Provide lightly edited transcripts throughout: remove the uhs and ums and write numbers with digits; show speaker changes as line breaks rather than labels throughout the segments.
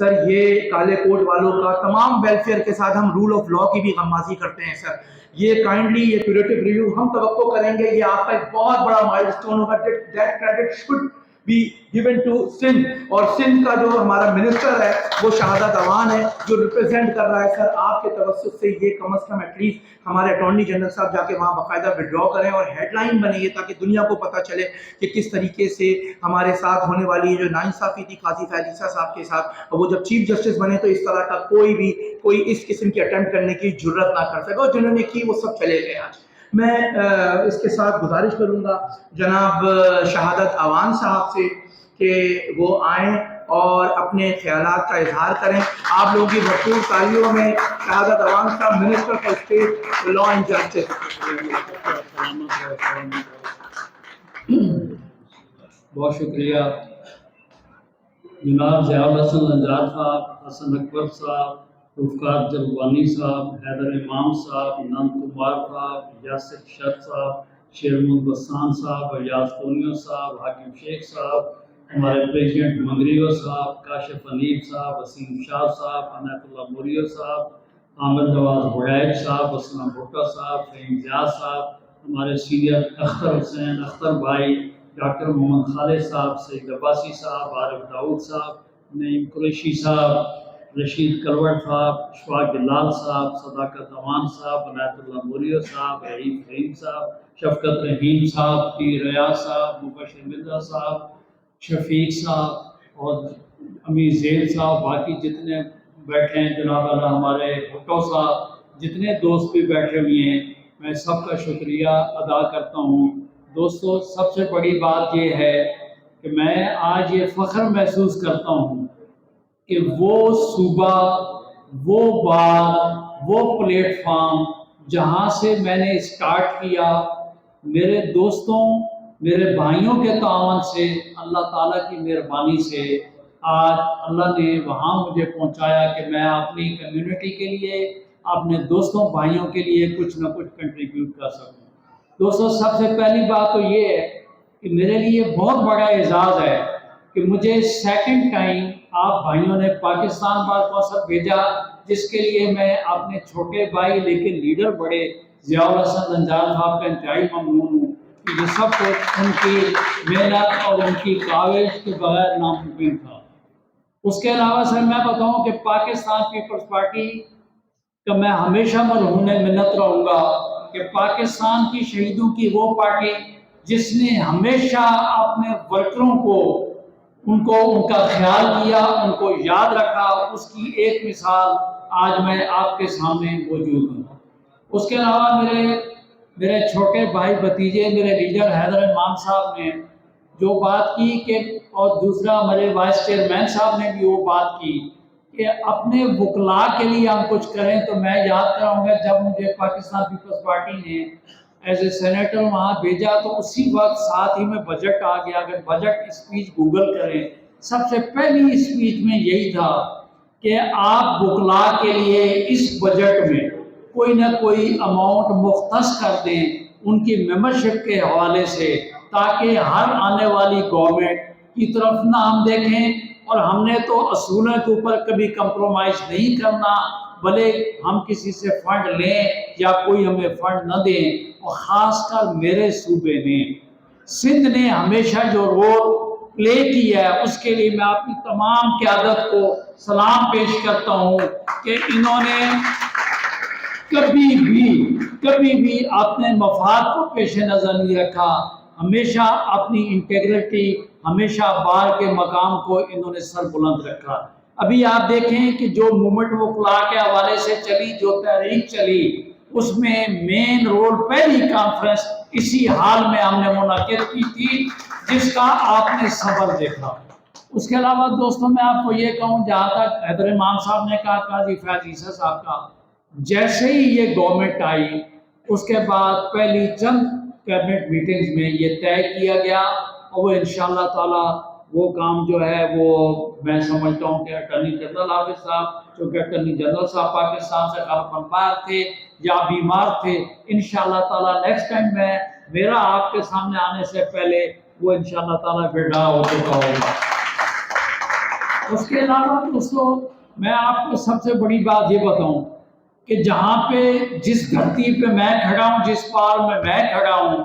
سر یہ کالے کوٹ والوں کا تمام ویلفیئر کے ساتھ ہم رول آف لا کی بھی غمازی کرتے ہیں سر. یہ کائنڈلی یہ پیوریٹو ریویو ہم توقع کریں گے، یہ آپ کا ایک بہت بڑا مائل سٹون ہوگا. That credit should be given to Sindh. اور سندھ کا جو ہمارا منسٹر ہے وہ شہادت عوان ہے جو ریپرزینٹ کر رہا ہے. سر آپ کے توسط سے یہ کم از کم ایٹ لیسٹ ہمارے اٹارنی جنرل صاحب جا کے وہاں باقاعدہ وڈرا کریں اور ہیڈ لائن بنے یہ تاکہ دنیا کو پتہ چلے کہ کس طریقے سے ہمارے ساتھ ہونے والی جو ناانصافی تھی قاضی فیض عیسیٰ صاحب کے ساتھ، وہ جب چیف جسٹس بنے تو اس طرح کا کوئی اس قسم کی اٹیمپٹ کرنے کی جرت نہ کر سکے، اور جنہوں نے کی وہ سب چلے گئے. آج میں اس کے ساتھ گزارش کروں گا جناب شہادت عوان صاحب سے کہ وہ آئیں اور اپنے خیالات کا اظہار کریں. آپ لوگوں کی بھرپور تالیوں میں شہادت عوان صاحب، minister for state law and justice.
بہت شکریہ جناب ضیاء الحسن نجار صاحب، حسن اکبر صاحب، رفقات جلوانی صاحب، حیدر امام صاحب، نند کمار صاحب، یاسر شرط صاحب، شیر محمد بسان صاحب، ایاز کونیو صاحب، حاکم شیخ صاحب، ہمارے پریزیڈنٹ منگریو صاحب، کاشف حنیف صاحب، وسیم شاہ صاحب، عنایت اللہ موریو صاحب، عامر نواز بڑیچ صاحب، اسلم بھٹو صاحب، فہیم زیاد صاحب، ہمارے سینئر اختر حسین اختر بھائی، ڈاکٹر محمد خالد صاحب، سید عباسی صاحب، عارف داؤد صاحب، نعیم قریشی صاحب، رشید کلوٹ صاحب، اشفاق جلال صاحب، صداقت امان صاحب، عنایت اللہ موریو صاحب، رحیم فہیم صاحب، شفقت رحیم صاحب، پیر ریاض صاحب، مبشر مرزا صاحب، شفیق صاحب اور امیر زین صاحب، باقی جتنے بیٹھے ہیں جناب اللہ ہمارے بھٹو صاحب، جتنے دوست بھی بیٹھے ہوئے ہیں، میں سب کا شکریہ ادا کرتا ہوں. دوستو سب سے بڑی بات یہ ہے کہ میں آج یہ فخر محسوس کرتا ہوں کہ وہ صوبہ، وہ بات، وہ پلیٹ فارم جہاں سے میں نے اسٹارٹ کیا، میرے دوستوں میرے بھائیوں کے تعاون سے، اللہ تعالیٰ کی مہربانی سے آج اللہ نے وہاں مجھے پہنچایا کہ میں اپنی کمیونٹی کے لیے، اپنے دوستوں بھائیوں کے لیے کچھ نہ کچھ کنٹریبیوٹ کر سکوں. دوستو سب سے پہلی بات تو یہ ہے کہ میرے لیے بہت بڑا اعزاز ہے کہ مجھے سیکنڈ ٹائم آپ بھائیوں نے پاکستان بار کونسل بھیجا، جس کے لیے میں اپنے چھوٹے بھائی لیکن لیڈر بڑے ضیاء الحسن نجار صاحب کا انتہائی ممنون ہوں کہ یہ سب کچھ ان کی محنت اور ان کی کاوش کے بغیر ناممکن تھا. اس کے علاوہ سر میں بتاؤں کہ پاکستان پیپلز پارٹی کا میں ہمیشہ مرہون منت رہوں گا کہ پاکستان کی شہیدوں کی وہ پارٹی جس نے ہمیشہ اپنے ورکروں کو ان کا خیال کیا، ان کو یاد رکھا، اس کی ایک مثال آج میں آپ کے سامنے موجود ہوں. اس کے علاوہ میرے چھوٹے بھائی بھتیجے، میرے لیڈر حیدر امام صاحب نے جو بات کی کہ، اور دوسرا ہمارے وائس چیئرمین صاحب نے بھی وہ بات کی کہ اپنے وکلاء کے لیے ہم کچھ کریں، تو میں یاد کراؤں گا جب مجھے پاکستان پیپلز پارٹی نے ایز اے سینیٹر وہاں بھیجا تو اسی وقت ساتھ ہی میں بجٹ آ گیا. اگر بجٹ اسپیچ گوگل کریں، سب سے پہلی اسپیچ میں یہی تھا کہ آپ وکلاء کے لیے اس بجٹ میں کوئی نہ کوئی اماؤنٹ مختص کر دیں ان کی ممبرشپ کے حوالے سے، تاکہ ہر آنے والی گورنمنٹ کی طرف نہ ہم دیکھیں. اور ہم نے تو اصولوں کے اوپر کبھی کمپرومائز نہیں کرنا، بھلے ہم کسی سے فنڈ لیں یا کوئی ہمیں فنڈ نہ دیں. اور خاص کر میرے صوبے نے، سندھ نے ہمیشہ جو رول پلے کیا ہے اس کے لیے میں اپنی تمام قیادت کو سلام پیش کرتا ہوں کہ انہوں نے کبھی بھی اپنے مفاد کو پیش نظر نہیں رکھا، ہمیشہ اپنی انٹیگریٹی، ہمیشہ بار کے مقام کو انہوں نے سر بلند رکھا. ابھی آپ دیکھیں کہ جو موومنٹ وکلاء کے حوالے سے چلی، جو تحریک چلی، اس میں مین رول پہلی کانفرنس اسی حال میں ہم نے منعقد کی تھی جس کا آپ نے صبر دیکھا. اس کے علاوہ دوستوں میں آپ کو یہ کہوں، جہاں تک حیدر امام صاحب نے کہا، قاضی فیض عیسیٰ صاحب کا، جیسے ہی یہ گورنمنٹ آئی اس کے بعد پہلی چند کیبنٹ میٹنگز میں یہ طے کیا گیا، اور وہ انشاءاللہ تعالی وہ کام جو ہے وہ میں سمجھتا ہوں کہ اٹارنی جنرل حافظ صاحب، چونکہ اٹارنی جنرل صاحب پاکستان سے غالباً باہر تھے یا بیمار تھے، انشاءاللہ تعالی نیکسٹ ٹائم میں میرا آپ کے سامنے آنے سے پہلے وہ انشاءاللہ تعالی وڈرا ہو چکا ہوگا. اس کے علاوہ دوستو میں آپ کو سب سے بڑی بات یہ بتاؤں کہ جہاں پہ جس دھرتی پہ میں کھڑا ہوں، جس پار میں کھڑا ہوں،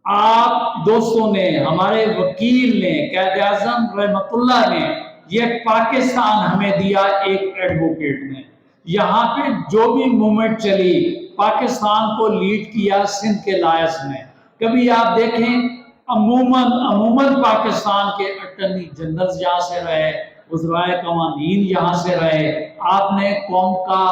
آپ دوستوں نے، ہمارے وکیل نے، قائد اعظم رحمت اللہ نے یہ پاکستان ہمیں دیا ایک ایڈوکیٹ نے. یہاں پہ جو بھی موومنٹ چلی پاکستان کو لیڈ کیا سندھ کے لائز نے. کبھی آپ دیکھیں عموماً پاکستان کے اٹرنی جنرل یہاں سے رہے، وزرائے قوانین یہاں سے رہے. آپ نے قوم کا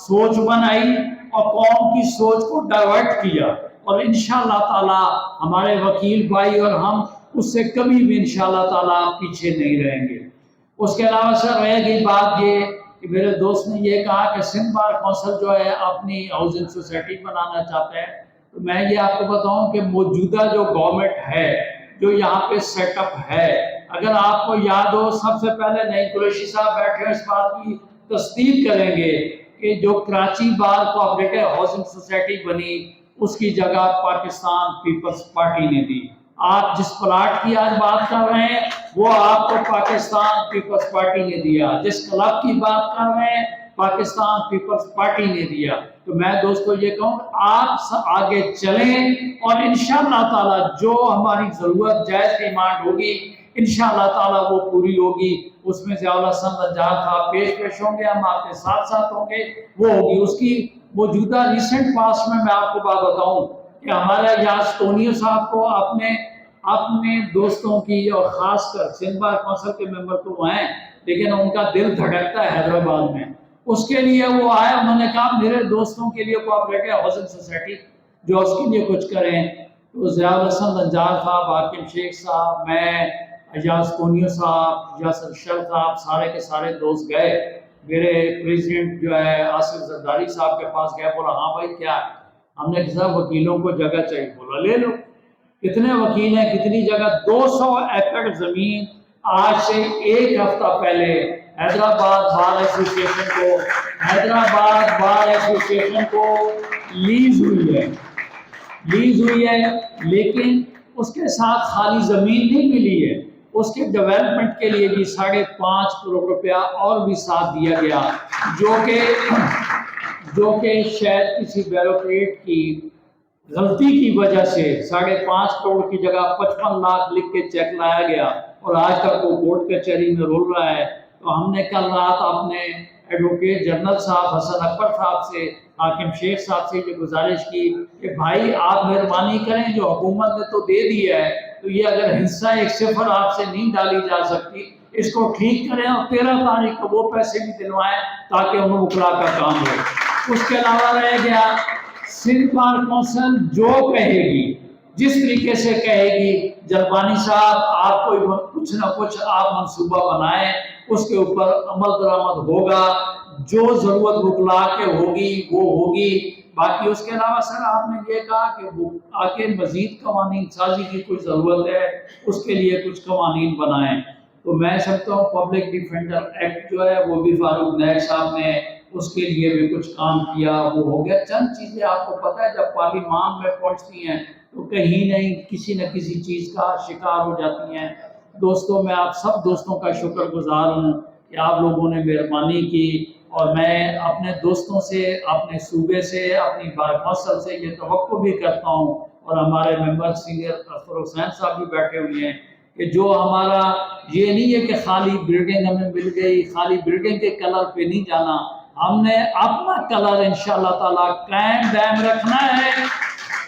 سوچ بنائی اور قوم کی سوچ کو ڈائیورٹ کیا، اور انشاءاللہ تعالی ہمارے وکیل بھائی اور ہم اس سے کبھی بھی انشاءاللہ تعالی پیچھے نہیں رہیں گے. اس کے علاوہ سر رہ گئی بات یہ کہ میرے دوست نے یہ کہا کہ سندھ بار کونسل جو ہے اپنی ہاؤسنگ سوسائٹی بنانا چاہتا ہے. تو میں یہ آپ کو بتاؤں کہ موجودہ جو گورنمنٹ ہے، جو یہاں پہ سیٹ اپ ہے، اگر آپ کو یاد ہو سب سے پہلے نئی قریشی صاحب بیٹھے اس بات کی تصدیق کریں گے کہ جو کراچی بار کوآپریٹو ہاؤسنگ سوسائٹی بنی اس کی جگہ پاکستان پیپلز پارٹی نے دی. آپ جس پلاٹ کی آج بات کر رہے ہیں وہ آپ کو پاکستان پیپلز پارٹی نے دیا. جس کلب کی بات کر رہے ہیں پاکستان پیپلز پارٹی نے دیا. تو میں دوستو یہ کہوں کہ آپ آگے چلیں اور انشاءاللہ تعالی جو ہماری ضرورت جائز ڈیمانڈ ہوگی انشاءاللہ تعالی وہ پوری ہوگی. اس میں ضیاء الحسن نجار صاحب پیش ہوں گے، ہم آپ کے ساتھ ہوں گے، وہ ہوگی. اس کی موجودہ ریسنٹ پاس میں آپ کو بات بتاؤں کہ ہمارے یاس ٹونیو صاحب کو اپنے دوستوں کی اور خاص کر سندھ بار کونسل کے ممبر تو وہ ہیں لیکن ان کا دل دھڑکتا ہے حیدرآباد میں. اس کے لیے وہ آئے، انہوں نے کہا میرے دوستوں کے لیے کوآپریٹو ہاؤسنگ سوسائٹی جو اس کے لیے کچھ کریں. تو ضیاء الحسن نجار صاحب، حاکم شیخ صاحب، میں، ایاز ٹونیو صاحب، یاسر شل صاحب، سارے کے سارے دوست گئے. میرے پریزیڈنٹ جو ہے آصف زرداری صاحب کے پاس گئے، بولا ہاں بھائی کیا ہے؟ ہم نے کہا وکیلوں کو جگہ چاہیے. بولا لے لو. کتنے وکیل ہیں، کتنی جگہ؟ 200 ایکڑ زمین آج سے ایک ہفتہ پہلے حیدرآباد بار ایسوسیشن کو لیز ہوئی ہے لیکن اس کے ساتھ خالی زمین نہیں ملی ہے، اس کے ڈیولپمنٹ کے لیے بھی 5.5 کروڑ روپیہ اور بھی ساتھ دیا گیا، جو کہ شاید کسی بیوروکریٹ کی غلطی کی وجہ سے 5.5 کروڑ کی جگہ 55 لاکھ لکھ کے چیک لایا گیا اور آج تک وہ کورٹ کچہری میں رول رہا ہے. تو ہم نے کل رات اپنے ایڈوکیٹ جنرل صاحب حسن اکبر صاحب سے، حاکم شیخ صاحب سے یہ گزارش کی کہ بھائی آپ مہربانی کریں، جو حکومت نے تو دے دی ہے تو یہ اگر حصہ 1 آپ سے نہیں ڈالی جا سکتی اس کو ٹھیک کریں اور 13 تاریخ کو وہ پیسے بھی دلوائیں تاکہ انہوں وکلا کا کام ہو. اس کے علاوہ رہ گیا سندھ بار کونسل جو کہے گی، جس طریقے سے کہے گی، جلبانی صاحب آپ کو کچھ نہ کچھ آپ منصوبہ بنائیں، اس کے اوپر عمل درآمد ہوگا، جو ضرورت وکلا کے ہوگی وہ ہوگی. باقی اس کے علاوہ سر آپ نے یہ کہا کہ وہ آگے مزید قوانین سازی کی کوئی ضرورت ہے، اس کے لیے کچھ قوانین بنائیں. تو میں سمجھتا ہوں پبلک ڈیفینڈر ایکٹ جو ہے وہ بھی فاروق نیک صاحب نے اس کے لیے بھی کچھ کام کیا، وہ ہو گیا. چند چیزیں آپ کو پتہ ہے جب پارلیمان میں پہنچتی ہیں تو کہیں نہیں کسی نہ کسی چیز کا شکار ہو جاتی ہیں. دوستوں میں آپ سب دوستوں کا شکر گزار ہوں کہ آپ لوگوں نے مہربانی کی، اور میں اپنے دوستوں سے، اپنے صوبے سے، اپنی بار کونسل سے یہ توقع بھی کرتا ہوں، اور ہمارے ممبر سینئر اختر حسین صاحب بھی بیٹھے ہوئے ہیں کہ جو ہمارا یہ نہیں ہے کہ خالی بلڈنگ ہمیں مل گئی، خالی بلڈنگ کے کلر پہ نہیں جانا، ہم نے اپنا کلر انشاءاللہ تعالی قائم دائم رکھنا ہے،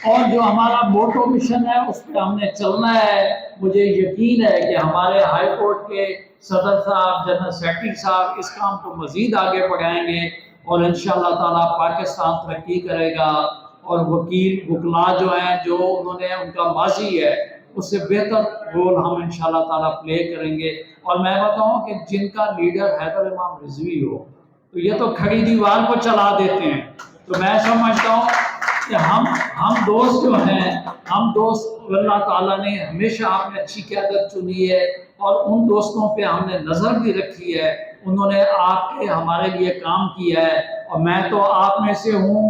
اور جو ہمارا موٹو مشن ہے اس پہ ہم نے چلنا ہے. مجھے یقین ہے کہ ہمارے ہائی کورٹ کے صدر صاحب، جنرل سیکرٹری صاحب اس کام کو مزید آگے بڑھائیں گے اور انشاءاللہ تعالی پاکستان ترقی کرے گا، اور وکلا جو ہیں، جو انہوں نے ان کا ماضی ہے اس سے بہتر رول ہم انشاءاللہ تعالی پلے کریں گے. اور میں بتاؤں کہ جن کا لیڈر حیدر امام رضوی ہو تو یہ تو کھڑی دیوار کو چلا دیتے ہیں. تو میں سمجھتا ہوں کہ ہم دوست جو ہیں، ہم دوست اللہ تعالیٰ نے ہمیشہ آپ نے اچھی قیادت چنی ہے اور ان دوستوں پہ ہم نے نظر بھی رکھی ہے، انہوں نے آپ کے ہمارے لیے کام کیا ہے. اور میں تو آپ میں سے ہوں